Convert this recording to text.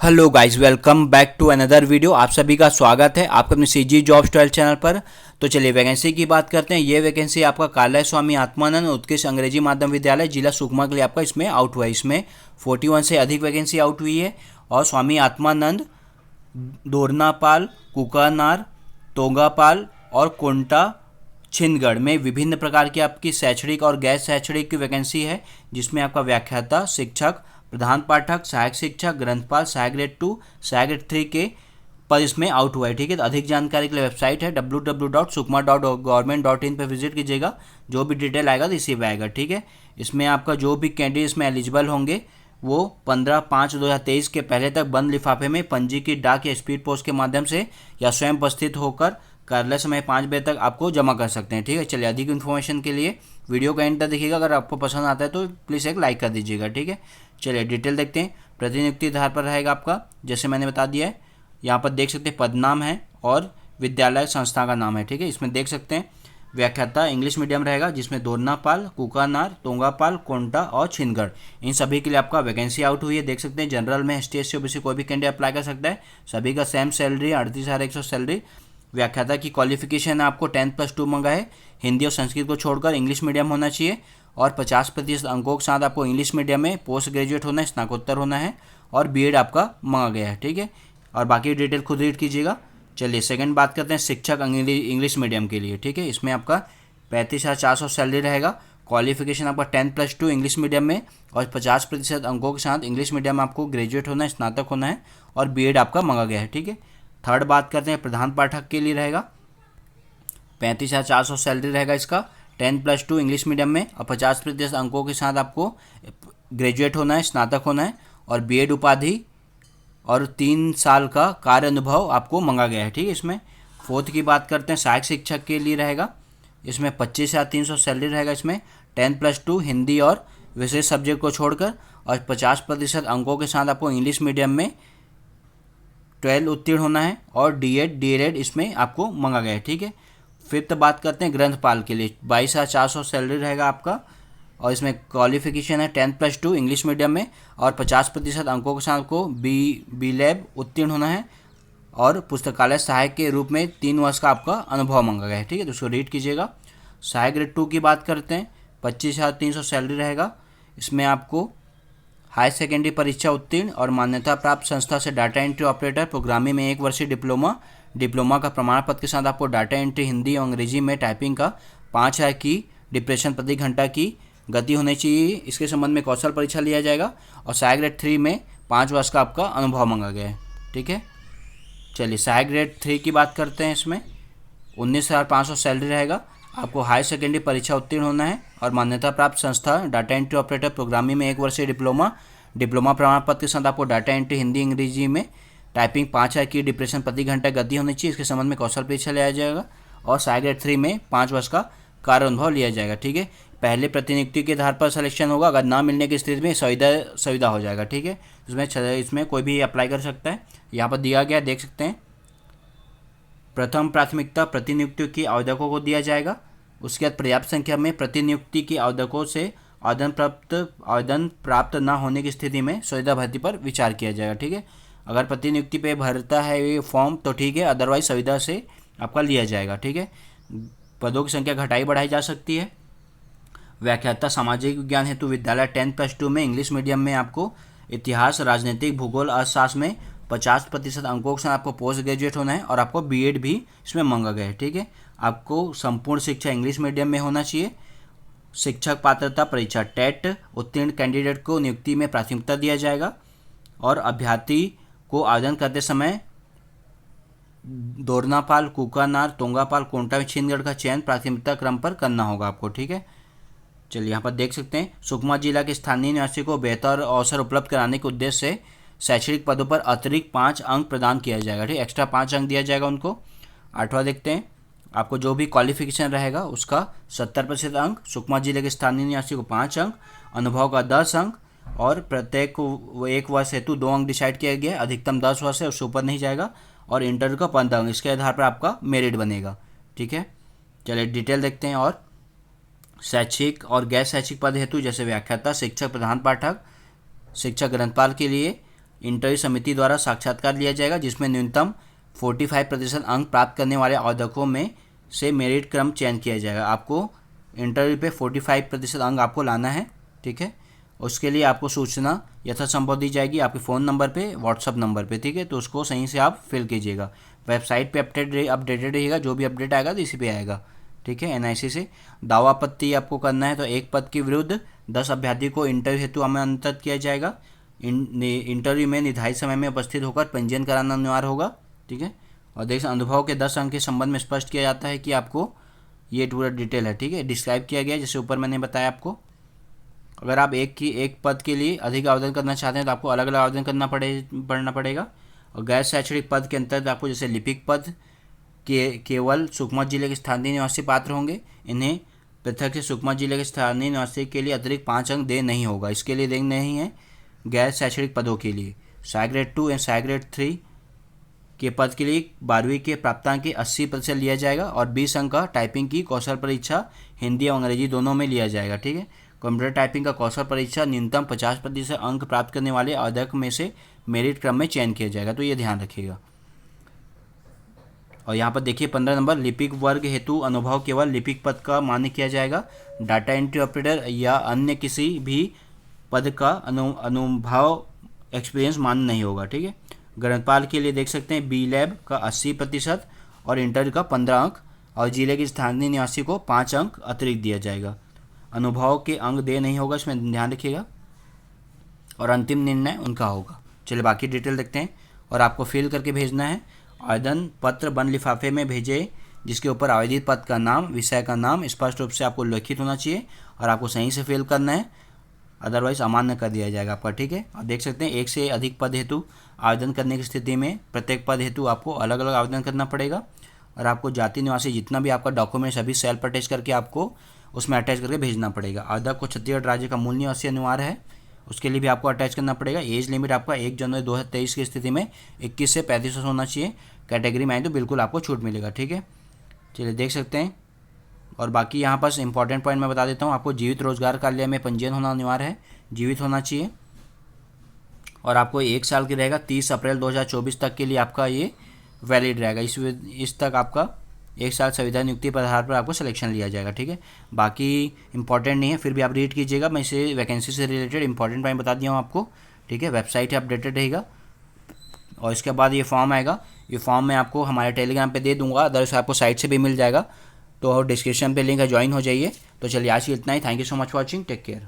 Hello guys, welcome back to another video. आप सभी का स्वागत है आपके अपने सीजी जॉब्स 12 चैनल पर। तो चलिए वैकेंसी की बात करते हैं। ये वैकेंसी आपका काला स्वामी आत्मानंद उत्कृष्ट अंग्रेजी माध्यम विद्यालय जिला सुकमा के लिए आपका इसमें आउट हुआ है। इसमें 41 से अधिक वैकेंसी आउट हुई है और स्वामी आत्मानंद दोरनापाल, कुकानार, तोंगापाल और कोंटा छिंदगढ़ में विभिन्न प्रकार की आपकी शैक्षणिक और गैर शैक्षणिक की वैकेंसी है, जिसमें आपका व्याख्याता, शिक्षक, प्रधान पाठक, सहायक शिक्षक, ग्रंथपाल, सहायक ग्रेड 2, सहायक ग्रेड 3 के पद इसमें आउट हुआ है। ठीक है, तो अधिक जानकारी के लिए वेबसाइट है www.sukma.government.in पर विजिट कीजिएगा। जो भी डिटेल आएगा तो इसी पे आएगा। ठीक है, इसमें आपका जो भी कैंडिडेट इसमें एलिजिबल होंगे वो 15/5/2023 के पहले तक बंद लिफाफे में पंजीकृत डाक या स्पीड पोस्ट के माध्यम से या स्वयं उपस्थित होकर कार्यालय समय 5 बजे तक आपको जमा कर सकते हैं। ठीक है, चलिए अधिक इन्फॉर्मेशन के लिए वीडियो का एंड तक देखिएगा। अगर आपको पसंद आता है तो प्लीज़ एक लाइक कर दीजिएगा। ठीक है, चलिए डिटेल देखते हैं। प्रतिनियुक्ति आधार पर रहेगा आपका, जैसे मैंने बता दिया है। यहाँ पर देख सकते हैं पद नाम है और विद्यालय संस्था का नाम है। ठीक है, इसमें देख सकते हैं व्याख्याता इंग्लिश मीडियम रहेगा, जिसमें दोरनापाल, कुकानार, तोंगापाल, कोंटा और छिंदगढ़ इन सभी के लिए आपका वैकेंसी आउट हुई है। देख सकते हैं जनरल में ST SC OBC कोई भी कैंडिडेट अप्लाई कर सकता है। सभी का सेम सैलरी 38,100 सैलरी। व्याख्याता की क्वालिफिकेशन आपको 10+2 मंगा है। हिंदी और संस्कृत को छोड़कर इंग्लिश मीडियम होना चाहिए और 50% अंकों के साथ आपको इंग्लिश मीडियम में पोस्ट ग्रेजुएट होना है, स्नातकोत्तर होना है और B.Ed आपका मांगा गया है। ठीक है, और बाकी डिटेल खुद रीड कीजिएगा। चलिए सेकंड बात करते हैं शिक्षक इंग्लिश मीडियम के लिए। ठीक है, इसमें आपका 35,400 सैलरी रहेगा। क्वालिफिकेशन आपका 10+2 इंग्लिश मीडियम में और 50% अंकों के साथ इंग्लिश मीडियम में आपको ग्रेजुएट होना है, स्नातक होना है और B.Ed आपका मांगा गया है। ठीक है, थर्ड बात करते हैं प्रधान पाठक के लिए रहेगा। 35,400 सैलरी रहेगा इसका, 10+2 इंग्लिश मीडियम में और 50% अंकों के साथ आपको ग्रेजुएट होना है, स्नातक होना है और B.Ed उपाधि और 3 साल का कार्य अनुभव आपको मांगा गया है। ठीक है, इसमें फोर्थ की बात करते हैं सहायक शिक्षक के लिए रहेगा। इसमें 25,300 सैलरी रहेगा। इसमें 10+2 हिंदी और विशेष सब्जेक्ट को छोड़कर और 50% अंकों के साथ आपको इंग्लिश मीडियम में 12 उत्तीर्ण होना है और D.Ed D.Ed इसमें आपको मांगा गया है। ठीक है, फिफ्थ बात करते हैं ग्रंथपाल के लिए। 22,400 सैलरी रहेगा आपका और इसमें क्वालिफिकेशन है 10+2 इंग्लिश मीडियम में और 50% अंकों के साथ आपको B.Lab उत्तीर्ण होना है और पुस्तकालय सहायक के रूप में 3 वर्ष का आपका अनुभव मांगा गया है। ठीक है, तो उसको रीड कीजिएगा। सहायक ग्रेड 2 की बात करते हैं, 25,300 सैलरी रहेगा। इसमें आपको हाई सेकेंडरी परीक्षा उत्तीर्ण और मान्यता प्राप्त संस्था से डाटा एंट्री ऑपरेटर प्रोग्रामिंग में 1 वर्षीय डिप्लोमा का प्रमाण पत्र के साथ आपको डाटा एंट्री हिंदी और अंग्रेजी में टाइपिंग का 5,000 की डिप्रेशन प्रति घंटा की गति होनी चाहिए। इसके संबंध में कौशल परीक्षा लिया जाएगा और सहायक ग्रेड 3 में 5 वर्ष का आपका अनुभव मांगा गया है। ठीक है, चलिए सहायक ग्रेड 3 की बात करते हैं। इसमें 19,500 सैलरी रहेगा। आपको हाई सेकेंडरी परीक्षा उत्तीर्ण होना है और मान्यता प्राप्त संस्था डाटा एंट्री ऑपरेटर प्रोग्रामिंग में 1 वर्षीय डिप्लोमा प्रमाण पत्र के साथ आपको डाटा एंट्री हिंदी अंग्रेजी में टाइपिंग 5,000 की डिप्रेशन प्रति घंटा गति होनी चाहिए। इसके संबंध में कौशल परीक्षा लिया जाएगा और सहायक ग्रेड 3 में 5 वर्ष का कार्य अनुभव लिया जाएगा। ठीक है, पहले प्रतिनियुक्ति के आधार पर सिलेक्शन होगा। अगर ना मिलने की स्थिति में सुविधा हो जाएगा। ठीक है, इसमें कोई भी अप्लाई कर सकता है। यहाँ पर दिया गया देख सकते हैं, प्रथम प्राथमिकता प्रतिनियुक्ति की आवेदकों को दिया जाएगा। उसके बाद पर्याप्त संख्या में प्रतिनियुक्ति की आवेदकों से आवेदन प्राप्त न होने की स्थिति में सुविधा भर्ती पर विचार किया जाएगा। ठीक है, अगर प्रतिनियुक्ति पे भरता है ये फॉर्म तो ठीक है, अदरवाइज सुविधा से आपका लिया जाएगा। ठीक है, पदों की संख्या घटाई बढ़ाई जा सकती है। व्याख्याता सामाजिक विज्ञान हेतु विद्यालय 10+2 में इंग्लिश मीडियम में आपको इतिहास, राजनीतिक, भूगोल, अर्थशास्त्र में 50% अंकों के साथ आपको पोस्ट ग्रेजुएट होना है और आपको B.Ed भी इसमें मांगा गया है। ठीक है, आपको संपूर्ण शिक्षा इंग्लिश मीडियम में होना चाहिए। शिक्षक पात्रता परीक्षा टेट उत्तीर्ण कैंडिडेट को नियुक्ति में प्राथमिकता दिया जाएगा और अभ्यर्थी को आवेदन करते समय दोरनापाल, कुकानार, तोंगापाल, कोंटा छिंदगढ़ का चयन प्राथमिकता क्रम पर करना होगा आपको। ठीक है, चलिए यहाँ पर देख सकते हैं सुकमा जिला के स्थानीय निवासी को बेहतर अवसर उपलब्ध कराने के उद्देश्य से शैक्षणिक पदों पर अतिरिक्त 5 अंक प्रदान किया जाएगा। ठीक, एक्स्ट्रा 5 अंक दिया जाएगा उनको। 8वां देखते हैं, आपको जो भी क्वालिफिकेशन रहेगा उसका 70% अंक, सुकमा जिले के स्थानीय निवासी को 5 अंक, अनुभव का 10 अंक और प्रत्येक को 1 वर्ष हेतु 2 अंक डिसाइड किया गया है। अधिकतम 10 वर्ष है, उससे ऊपर नहीं जाएगा और इंटरव्यू का 15 अंक। इसके आधार पर आपका मेरिट बनेगा। ठीक है, चलिए डिटेल देखते हैं। और शैक्षिक और गैर शैक्षिक पद हेतु जैसे व्याख्याता, शिक्षक, प्रधान पाठक, शिक्षक, ग्रंथपाल के लिए इंटरव्यू समिति द्वारा साक्षात्कार लिया जाएगा, जिसमें न्यूनतम 45% अंक प्राप्त करने वाले आवेदकों में से मेरिट क्रम चयन किया जाएगा। आपको इंटरव्यू पे 45% अंक आपको लाना है, ठीक है। उसके लिए आपको सूचना यथासंभव दी जाएगी आपके फ़ोन नंबर पे, व्हाट्सअप नंबर पे, ठीक है। तो उसको सही से आप फिल कीजिएगा। वेबसाइट पे अपडेटेड रहिएगा, जो भी अपडेट आएगा तो इसी पे आएगा, ठीक है। एनआईसी से दावा आपत्ति आपको करना है तो एक पद के विरुद्ध 10 अभ्यर्थी को इंटरव्यू हेतु आमंत्रित किया जाएगा। इंटरव्यू में निर्धारित समय में उपस्थित होकर पंजीयन कराना अनिवार्य होगा, ठीक है। और देखिए अनुभव के 10 अंक के संबंध में स्पष्ट किया जाता है कि आपको ये पूरा डिटेल है, ठीक है, डिस्क्राइब किया गया है, जैसे ऊपर मैंने बताया आपको। अगर आप एक पद के लिए अधिक आवेदन करना चाहते हैं तो आपको अलग अलग आवेदन पड़ना पड़ेगा। और गैर शैक्षणिक पद के अंतर्गत आपको जैसे लिपिक पद के केवल सुकमा जिले के स्थानीय निवासी पात्र होंगे। इन्हें पृथक से सुकमा जिले के स्थानीय निवासी के लिए अतिरिक्त 5 अंक दे नहीं होगा, इसके लिए दे नहीं है। गैर शैक्षणिक पदों के लिए Sai grade 2 and Sai grade 3 के पद के लिए 12वीं के प्राप्तांक के 80% लिया जाएगा और 20 अंक का टाइपिंग की कौशल परीक्षा हिंदी और अंग्रेजी दोनों में लिया जाएगा, ठीक है। कंप्यूटर टाइपिंग का कौशल परीक्षा न्यूनतम 50% अंक प्राप्त करने वाले आवेदक में से मेरिट क्रम में चयन किया जाएगा, तो ये ध्यान रखिएगा। और यहाँ पर देखिए 15 नंबर, लिपिक वर्ग हेतु अनुभव केवल लिपिक पद का मान्य किया जाएगा। डाटा एंट्री ऑपरेटर या अन्य किसी भी पद का अनुभव एक्सपीरियंस मान्य नहीं होगा, ठीक है। ग्रंथपाल के लिए देख सकते हैं बी लैब का 80% और इंटर का 15 अंक और जिले के स्थानीय निवासी को 5 अंक अतिरिक्त दिया जाएगा। अनुभव के अंक दे नहीं होगा, इसमें ध्यान रखिएगा। और अंतिम निर्णय उनका होगा। चलिए बाकी डिटेल देखते हैं। और आपको फिल करके भेजना है। आवेदन पत्र बंद लिफाफे में भेजे जिसके ऊपर आवेदित पद का नाम, विषय का नाम स्पष्ट रूप से आपको उल्लेखित होना चाहिए और आपको सही से फिल करना है, अदरवाइज अमान्य कर दिया जाएगा आपका, ठीक है। और देख सकते हैं एक से अधिक पद हेतु आवेदन करने की स्थिति में प्रत्येक पद हेतु आपको अलग अलग आवेदन करना पड़ेगा। और आपको जाति निवासी जितना भी आपका डॉक्यूमेंट्स अभी सेल्फ अटैच करके आपको उसमें अटैच करके भेजना पड़ेगा। आवेदक को छत्तीसगढ़ राज्य का मूल निवासी अनिवार्य है, उसके लिए भी आपको अटैच करना पड़ेगा। एज लिमिट आपका 1 जनवरी 2023 की स्थिति में 21 से 35 वर्ष होना चाहिए। कैटेगरी में आए तो बिल्कुल आपको छूट मिलेगा, ठीक है। चलिए देख सकते हैं। और बाकी यहाँ पर इंपॉर्टेंट पॉइंट मैं बता देता हूँ, आपको जीवित रोजगार कार्यालय में पंजीयन होना अनिवार्य है, जीवित होना चाहिए। और आपको 1 साल की रहेगा, 30 अप्रैल 2024 तक के लिए आपका ये वैलिड रहेगा। इस तक आपका 1 साल संविदा नियुक्ति पर आधार पर आपको सिलेक्शन लिया जाएगा, ठीक है। बाकी इंपॉर्टेंट नहीं है, फिर भी आप रीड कीजिएगा। मैं इसे वैकेंसी से रिलेटेड इंपॉर्टेंट पॉइंट बता दिया हूँ आपको, ठीक है। वेबसाइट है, अपडेटेड रहेगा। और इसके बाद ये फॉर्म आएगा, ये फॉर्म मैं आपको हमारे टेलीग्राम पे दे दूंगा, अदरवाइज आपको साइट से भी मिल जाएगा। तो डिस्क्रिप्शन पे लिंक है, ज्वाइन हो जाइए। तो चलिए आज ही इतना ही। Thank you so much for watching, take care.